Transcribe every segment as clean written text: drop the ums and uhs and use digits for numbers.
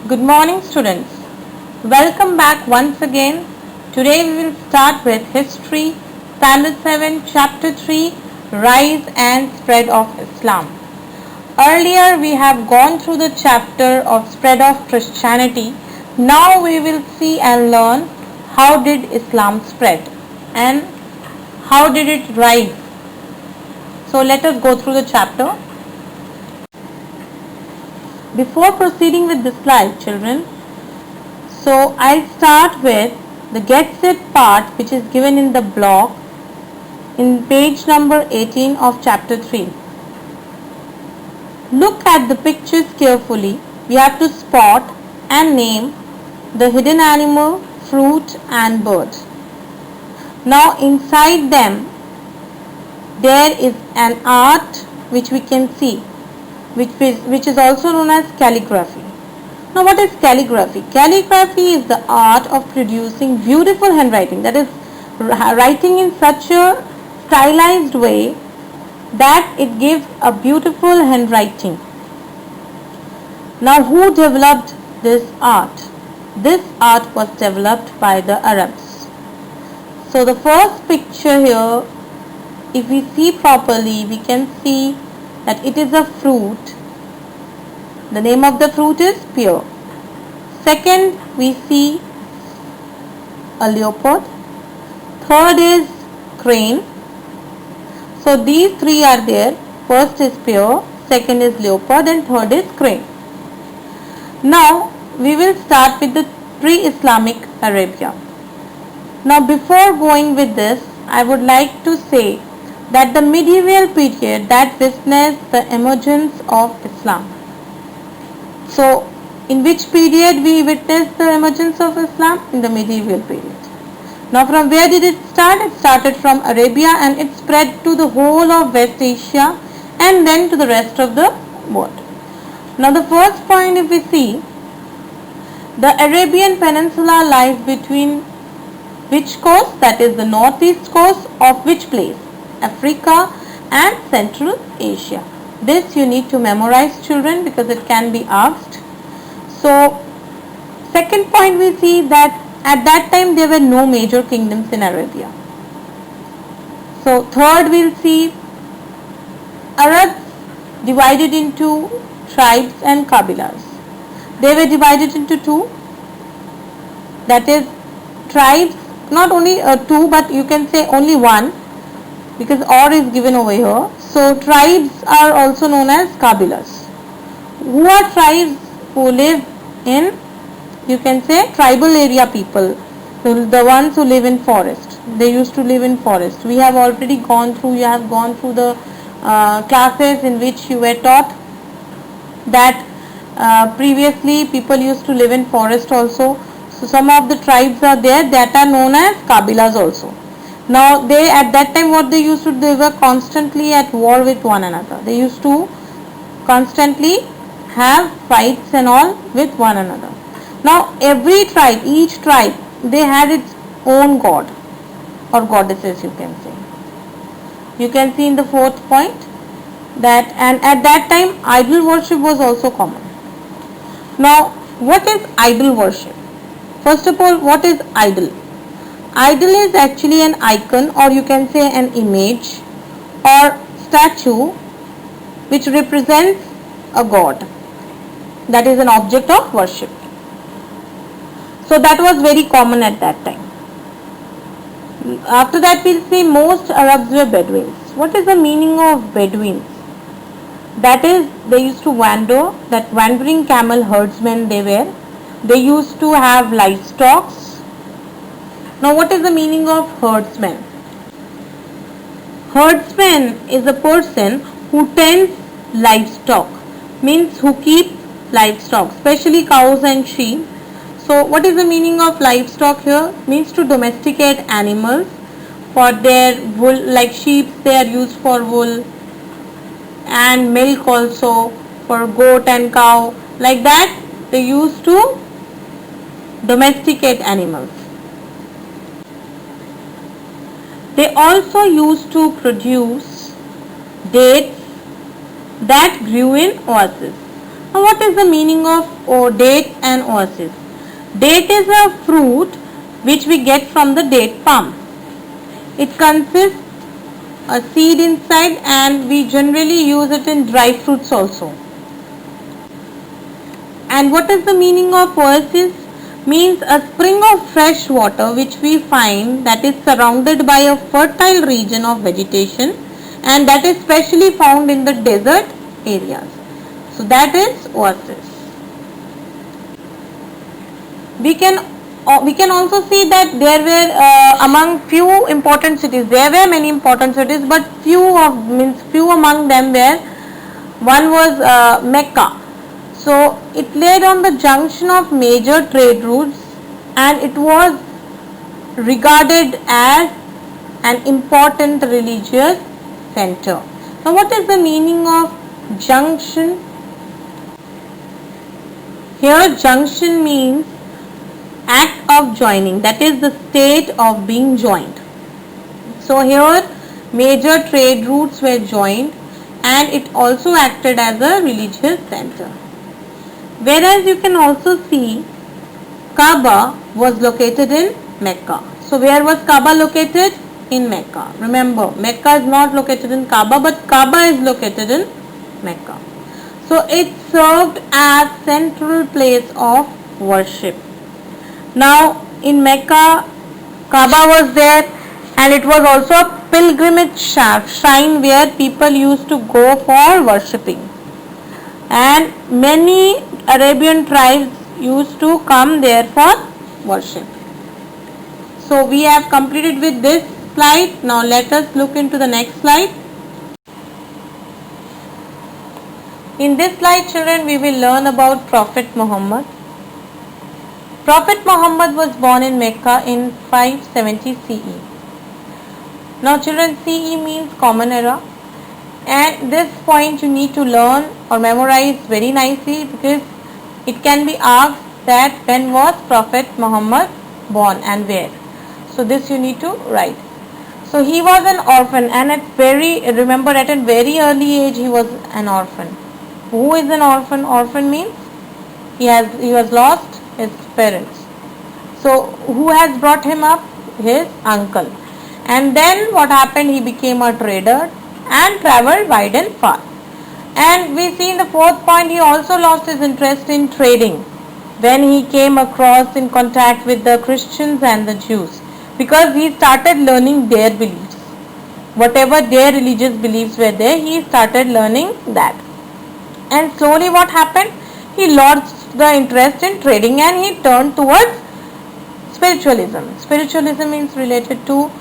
Good morning, students. Welcome back once again. Today we will start with History, Standard 7, Chapter 3, Rise and Spread of Islam. Earlier we have gone through the chapter of spread of Christianity. Now we will see and learn how did Islam spread and how did it rise. So let us go through the chapter. Before proceeding with the slide, children, so I'll start with the get set part, which is given in the block in page number 18 of chapter 3. Look at the pictures carefully. We have to spot and name the hidden animal, fruit and bird. Now inside them there is an art which we can see, which is also known as calligraphy. Now what is calligraphy? Calligraphy is the art of producing beautiful handwriting, that is writing in such a stylized way that it gives a beautiful handwriting. Now who developed this art? This art was developed by the Arabs. So the first picture here, if we see properly, we can see that it is a fruit. The name of the fruit is pear. Second, we see a leopard. Third is crane. So these three are there. First is pear, second is leopard and third is crane. Now we will start with the pre-Islamic Arabia. Now before going with this, I would like to say that the medieval period that witnessed the emergence of Islam. So in which period we witnessed the emergence of Islam? In the medieval period. Now from where did it start? It started from Arabia and it spread to the whole of West Asia and then to the rest of the world. Now the first point, if we see, the Arabian Peninsula lies between which coast? That is the northeast coast of which place? Africa and Central Asia. This you need to memorize, children, because it can be asked. So second point, we see that at that time there were no major kingdoms in Arabia. So third, we'll see Arabs divided into tribes and Kabilas. They were divided into two, that is tribes, not only two, but you can say only one, because or is given over here. So tribes are also known as Kabilas. Who are tribes? Who live in, you can say, tribal area people, the ones who live in forest. They used to live in forest. We have already gone through, you have gone through the classes in which you were taught that previously people used to live in forest also. So some of the tribes are there that are known as Kabilas also. Now they, at that time, what they used to do, they were constantly at war with one another. They used to constantly have fights and all with one another. Now every tribe, each tribe, they had its own god or goddesses, you can say. You can see in the fourth point that, and at that time idol worship was also common. Now what is idol worship? First of all, what is idol? Idol is actually an icon, or you can say an image or statue which represents a god. That is an object of worship. So that was very common at that time. After that, we'll see most Arabs were Bedouins. What is the meaning of Bedouins? That is, they used to wander, that wandering camel herdsmen they were. They used to have livestock. Now what is the meaning of herdsman? Herdsman is a person who tends livestock, means who keep livestock, especially cows and sheep. So what is the meaning of livestock here? Means to domesticate animals for their wool, like sheep they are used for wool, and milk also for goat and cow. Like that they used to domesticate animals. They also used to produce dates that grew in oases. Now what is the meaning of date and oasis? Date is a fruit which we get from the date palm. It consists a seed inside and we generally use it in dry fruits also. And what is the meaning of oasis? Means a spring of fresh water which we find that is surrounded by a fertile region of vegetation and that is specially found in the desert areas. So that is oasis. We can also see that there were among few important cities, there were many important cities, but few among them were, one was Mecca. So it laid on the junction of major trade routes and it was regarded as an important religious center. Now what is the meaning of junction? Here junction means act of joining, that is the state of being joined. So here major trade routes were joined and it also acted as a religious center. Whereas you can also see Kaaba was located in Mecca. So where was Kaaba located? In Mecca. Remember, Mecca is not located in Kaaba, but Kaaba is located in Mecca. So it served as central place of worship. Now in Mecca, Kaaba was there and it was also a pilgrimage shrine where people used to go for worshipping. And many Arabian tribes used to come there for worship. So we have completed with this slide. Now let us look into the next slide. In this slide, children, we will learn about Prophet Muhammad. Prophet Muhammad was born in Mecca in 570 CE. Now children, CE means Common Era. And this point you need to learn or memorize very nicely because it can be asked that when was Prophet Muhammad born and where. So this you need to write. So he was an orphan and at a very early age he was an orphan. Who is an orphan? Orphan means he was lost his parents. So who has brought him up? His uncle. And then what happened? He became a trader and travelled wide and far. And we see in the fourth point he also lost his interest in trading when he came across in contact with the Christians and the Jews, because he started learning their beliefs. Whatever their religious beliefs were there, he started learning that. And slowly what happened? He lost the interest in trading and he turned towards spiritualism. Spiritualism means related to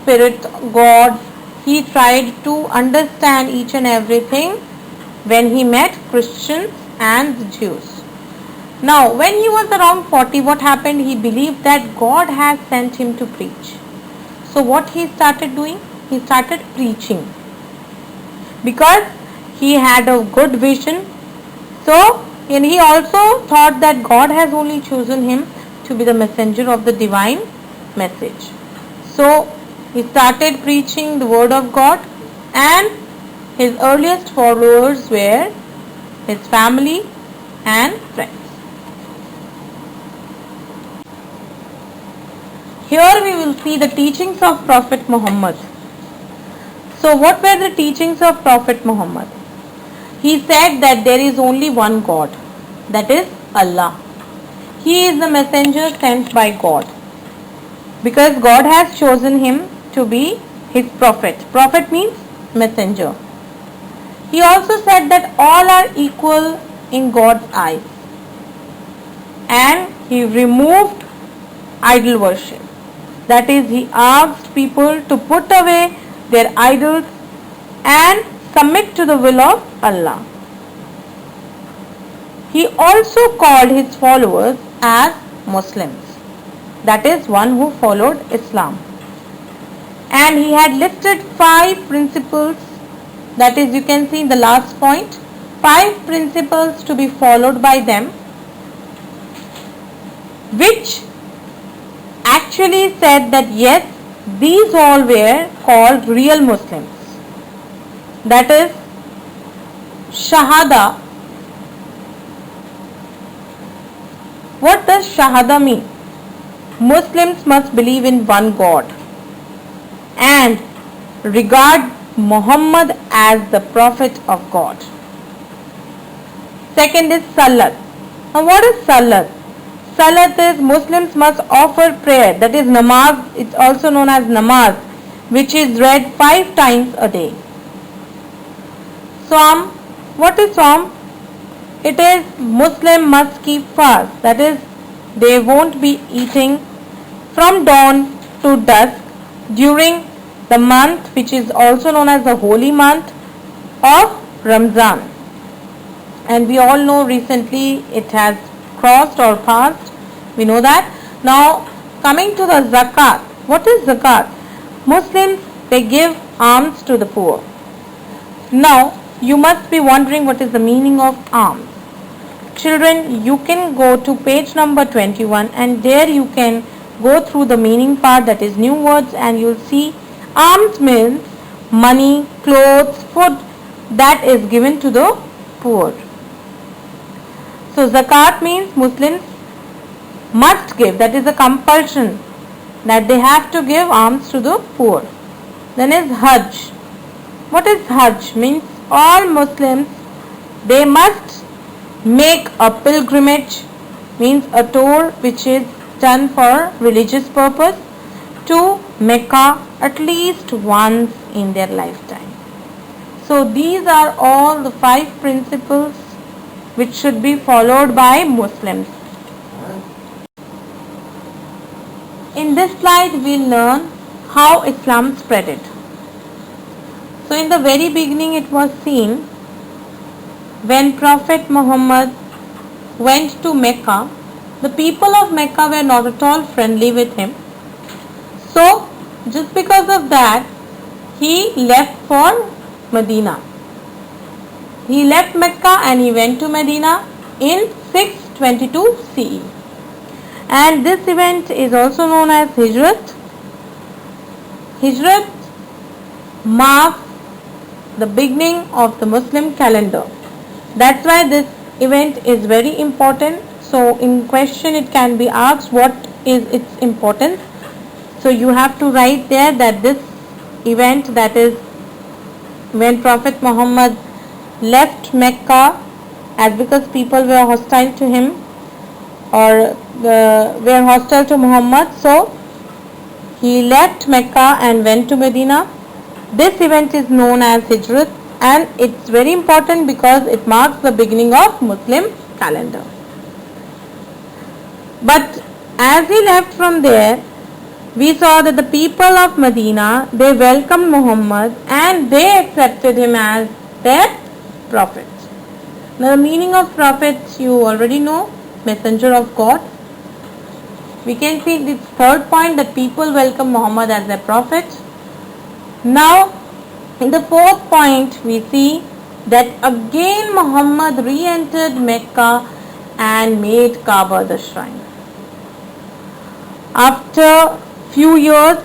spirit, God. He tried to understand each and everything when he met Christians and the Jews. Now, when he was around 40, what happened? He believed that God has sent him to preach. So, what he started doing? He started preaching because he had a good vision. So, and he also thought that God has only chosen him to be the messenger of the divine message. So, he started preaching the word of God and his earliest followers were his family and friends. Here we will see the teachings of Prophet Muhammad. So what were the teachings of Prophet Muhammad? He said that there is only one God, that is Allah. He is the messenger sent by God because God has chosen him to be his prophet. Prophet means messenger. He also said that all are equal in God's eyes and he removed idol worship. That is, he asked people to put away their idols and submit to the will of Allah. He also called his followers as Muslims, that is, one who followed Islam. And he had listed 5 principles, that is, you can see in the last point, 5 principles to be followed by them, which actually said that yes, these all were called real Muslims. That is, Shahada, What does Shahada mean? Muslims must believe in one God and regard Muhammad as the prophet of God. Second is Salat. Now what is Salat? Salat is Muslims must offer prayer, that is namaz, it's also known as namaz, which is read 5 times a day. Sawm. What is Sawm? It is Muslim must keep fast, that is they won't be eating from dawn to dusk during the month which is also known as the holy month of Ramzan. And we all know recently it has crossed or passed. We know that. Now coming to the zakat. What is zakat? Muslims, they give alms to the poor. Now you must be wondering what is the meaning of alms. Children, you can go to page number 21 and there you can go through the meaning part, that is new words, and you'll see alms means money, clothes, food that is given to the poor. So zakat means Muslims must give, that is a compulsion that they have to give alms to the poor. Then is Hajj. What is Hajj? Means all Muslims, they must make a pilgrimage, means a tour which is done for religious purpose to Mecca at least once in their lifetime. So these are all the 5 principles which should be followed by Muslims. In this slide we learn how Islam spreaded. So in the very beginning it was seen when Prophet Muhammad went to Mecca, the people of Mecca were not at all friendly with him. So just because of that he left for Medina. He left Mecca and he went to Medina in 622 CE. And this event is also known as Hijrat. Hijrat marks the beginning of the Muslim calendar. That's why this event is very important. So in question it can be asked what is its importance. So you have to write there that this event, that is when Prophet Muhammad left Mecca, as because people were hostile to him or were hostile to Muhammad, so he left Mecca and went to Medina. This event is known as Hijrat and it's very important because it marks the beginning of Muslim calendar. But as he left from there, we saw that the people of Medina, they welcomed Muhammad and they accepted him as their prophet. Now the meaning of prophet you already know, messenger of God. We can see this third point, that people welcome Muhammad as their prophet. Now in the fourth point we see that again Muhammad re-entered Mecca and made Kaaba the shrine. After few years,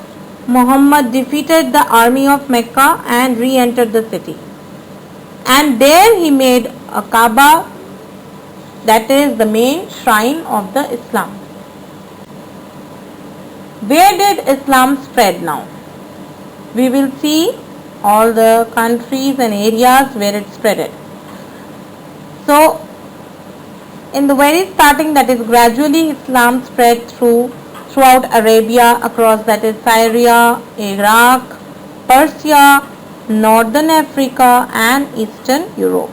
Muhammad defeated the army of Mecca and re-entered the city. And there he made a Kaaba, that is the main shrine of the Islam. Where did Islam spread now? We will see all the countries and areas where it spreaded. So, in the very starting, that is gradually Islam spread throughout Arabia, across, that is Syria, Iraq, Persia, Northern Africa and Eastern Europe.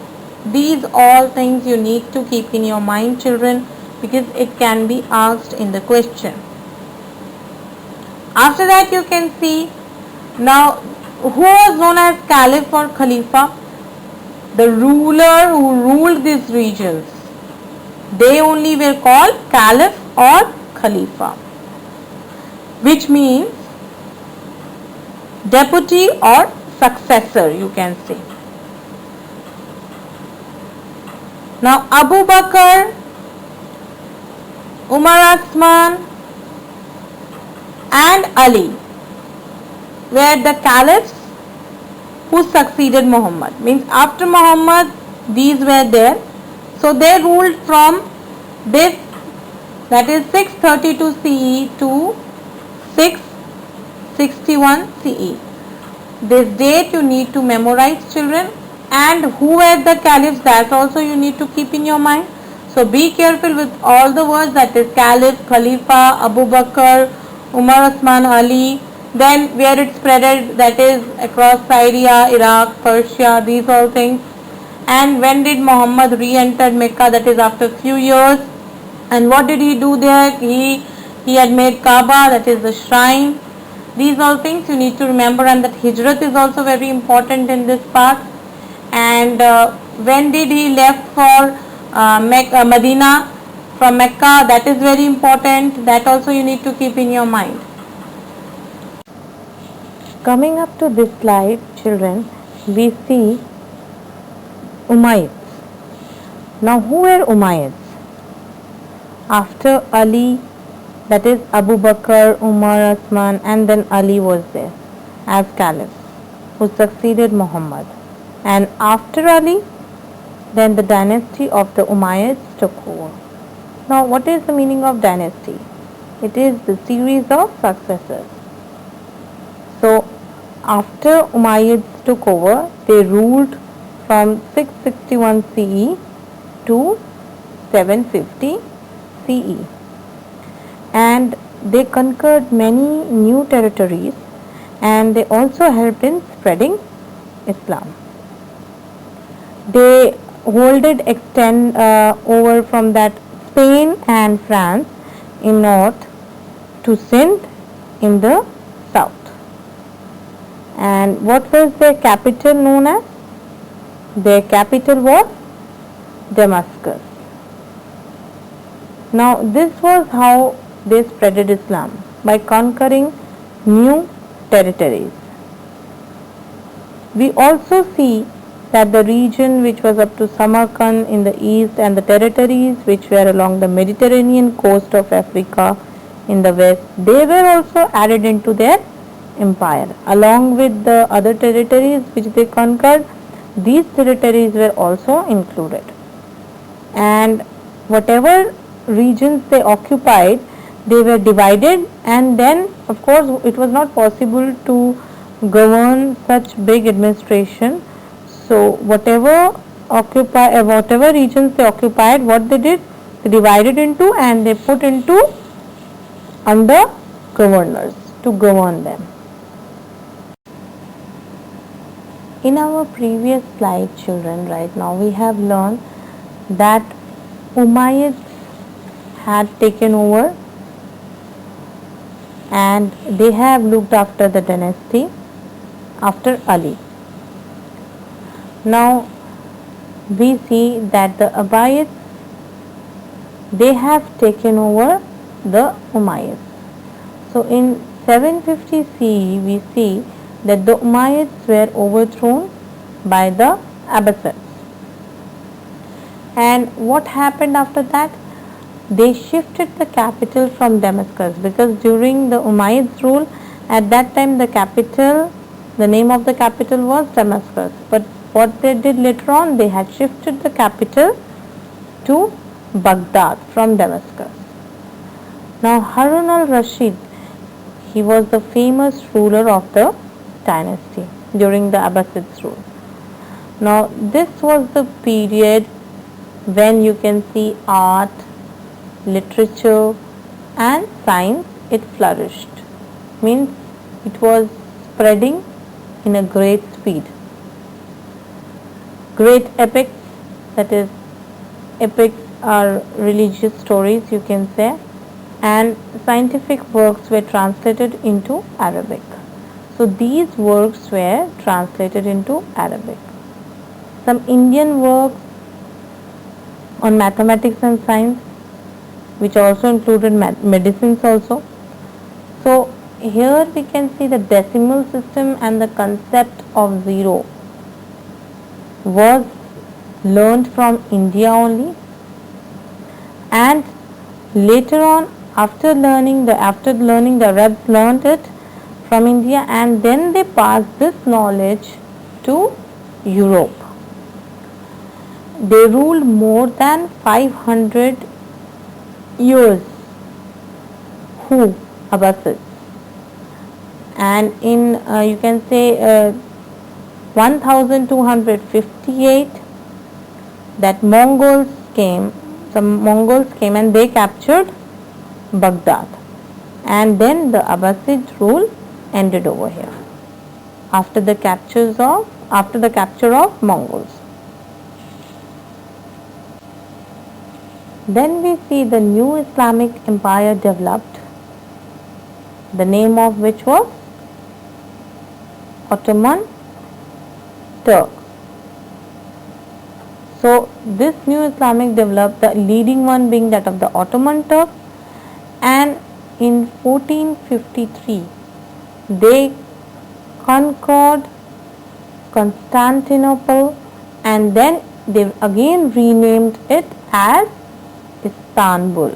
These all things you need to keep in your mind, children, because it can be asked in the question. After that you can see now who was known as Caliph or Khalifa? The ruler who ruled these regions. They only were called Caliph or Khalifa, which means deputy or successor, you can say. Now Abu Bakr, Umar Osman and Ali were the caliphs who succeeded Muhammad. Means after Muhammad these were there. So they ruled from this that is 632 CE to 661 CE. This date you need to memorize, children, and who were the caliphs, that also you need to keep in your mind. So be careful with all the words, that is caliph, khalifa, Abu Bakr, Umar, Osman, Ali. Then where it spreaded, that is across Syria, Iraq, Persia, these all things. And when did Muhammad re-enter Mecca, that is after few years. And what did he do there? He had made Kaaba, that is the shrine. These all things you need to remember, and that Hijrat is also very important in this part. And when did he left for Medina from Mecca, that is very important, that also you need to keep in your mind. Coming up to this slide, children, we see Umayyads. Now who were Umayyads? After Ali, that is Abu Bakr, Umar, Osman, and then Ali was there as caliph who succeeded Muhammad. And after Ali, then the dynasty of the Umayyads took over. Now what is the meaning of dynasty? It is the series of successors. So after Umayyads took over, they ruled from 661 CE to 750 CE, and they conquered many new territories, and they also helped in spreading Islam. They holded extend over from that Spain and France in north to Sindh in the south. And what was their capital known as? Their capital was Damascus. Now this was how they spreaded Islam, by conquering new territories. We also see that the region which was up to Samarkand in the east, and the territories which were along the Mediterranean coast of Africa in the west, they were also added into their empire. Along with the other territories which they conquered, these territories were also included. And whatever regions they occupied, they were divided, and then of course it was not possible to govern such big administration. So whatever regions they occupied, what they did, they divided into and they put into under governors to govern them. In our previous slide, children, right now we have learned that Umayyads had taken over and they have looked after the dynasty after Ali. Now we see that the Abbasid, they have taken over the Umayyads. So in 750 CE we see that the Umayyads were overthrown by the Abbasids. And what happened after that? They shifted the capital from Damascus, because during the Umayyads rule, at that time the name of the capital was Damascus. But what they did later on, they had shifted the capital to Baghdad from Damascus. Now Harun al-Rashid, he was the famous ruler of the dynasty during the Abbasids rule. Now this was the period when you can see art, literature and science, it flourished. Means it was spreading in a great speed. Great epics, that is, epics are religious stories you can say, and scientific works were translated into Arabic. So these works were translated into Arabic. Some Indian works on mathematics and science, which also included medicines also. So here we can see the decimal system and the concept of zero was learned from India only, and later on after learning the Arabs learned it from India, and then they passed this knowledge to Europe. They ruled more than 500 years who? Abbasids. And in you can say 1258, that some Mongols came and they captured Baghdad, and then the Abbasid rule ended over here after the capture of Mongols. Then we see the new Islamic empire developed, the name of which was Ottoman Turk. So this new Islamic developed, the leading one being that of the Ottoman Turk, and in 1453 they conquered Constantinople, and then they again renamed it as Istanbul,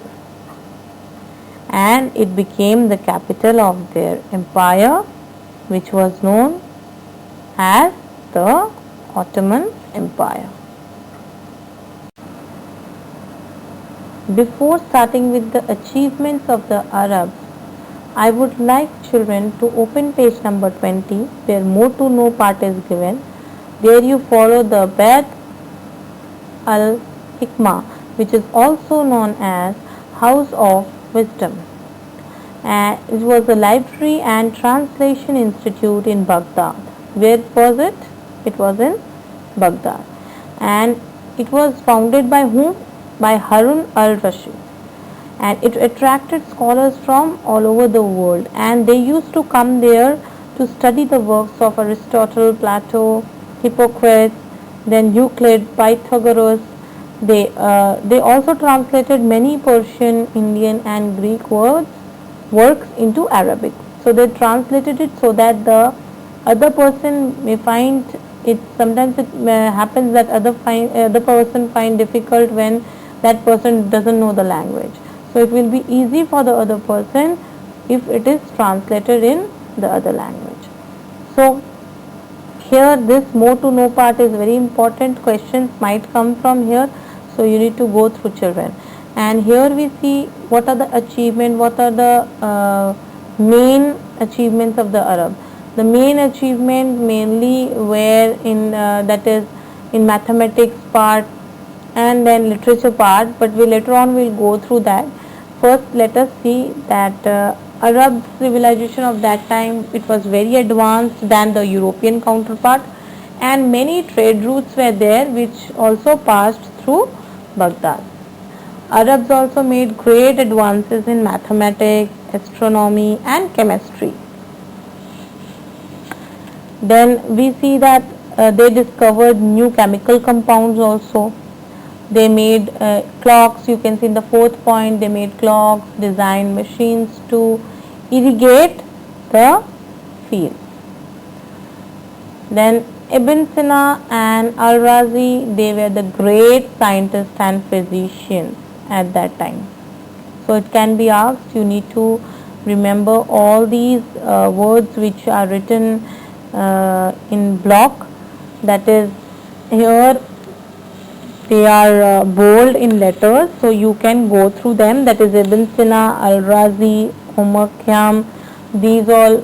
and it became the capital of their empire, which was known as the Ottoman Empire. Before starting with the achievements of the Arabs, I would like children to open page number 20, where more to know part is given. There you follow the Bait al-Hikmah, which is also known as House of Wisdom. It was a library and translation institute in Baghdad. Where was it? It was in Baghdad. And it was founded by whom? By Harun al-Rashid. And it attracted scholars from all over the world, and they used to come there to study the works of Aristotle, Plato, Hippocrates, then Euclid, Pythagoras. They also translated many Persian, Indian and Greek works into Arabic. So they translated it so that the other person may find it. Sometimes it happens that other person find difficult when that person doesn't know the language. So it will be easy for the other person if it is translated in the other language. So here this more to know part is very important. Questions might come from here, so you need to go through, children. And here we see what are the achievements, what are the main achievements of the Arab. The main achievement mainly were in that is in mathematics part and then literature part, but we later on will go through that. First let us see that Arab civilization of that time, it was very advanced than the European counterpart, and many trade routes were there which also passed through Baghdad. Arabs also made great advances in mathematics, astronomy and chemistry. Then we see that they discovered new chemical compounds also. They made clocks, you can see in the fourth point, they made clocks, designed machines to irrigate the field. Then Ibn Sina and Al-Razi, they were the great scientists and physicians at that time. So it can be asked, you need to remember all these words which are written in block, that is here they are bold in letters, so you can go through them. That is Ibn Sina, Al-Razi, Omar Khayyam, these all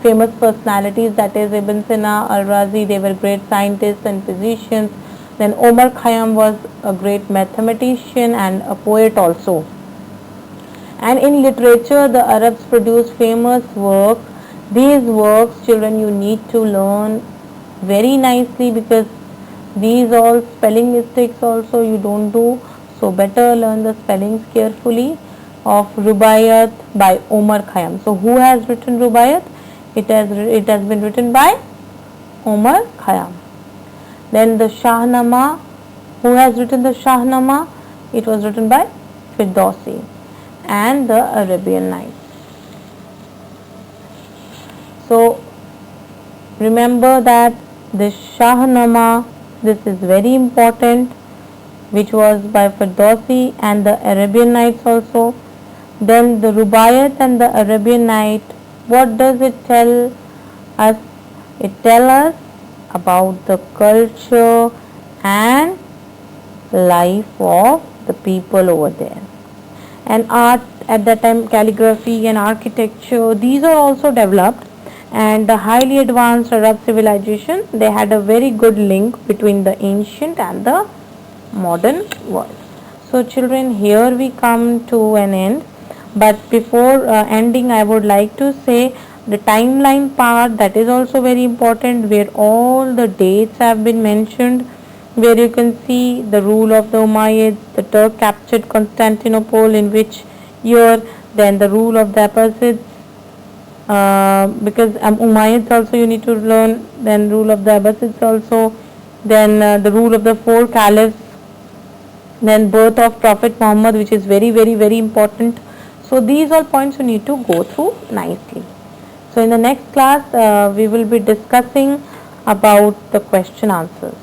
famous personalities. That is Ibn Sina, Al-Razi, they were great scientists and physicians. Then Omar Khayyam was a great mathematician and a poet also. And in literature, the Arabs produced famous works. These works, children, you need to learn very nicely, because these all spelling mistakes also you don't do, so better learn the spellings carefully of Rubaiyat by Omar Khayyam. So who has written Rubaiyat? It has been written by Omar Khayyam. Then the Shahnama, who has written the Shahnama? It was written by Firdausi. And the Arabian Nights. So remember that the Shahnama, this is very important, which was by Firdausi, and the Arabian Nights also. Then the Rubaiyat and the Arabian Night, what does it tell us? It tells us about the culture and life of the people over there. and art at that time, calligraphy and architecture, these are also developed. And the highly advanced Arab civilization, they had a very good link between the ancient and the modern world. So children, here we come to an end, but before ending I would like to say the timeline part, that is also very important, where all the dates have been mentioned, where you can see the rule of the Umayyads, the Turk captured Constantinople in which year, then the rule of the Abbasids, because Umayyads also you need to learn, then rule of the Abbasids also, then the rule of the four caliphs, then birth of Prophet Muhammad, which is very very very important. So these all points you need to go through nicely. So in the next class we will be discussing about the question answers.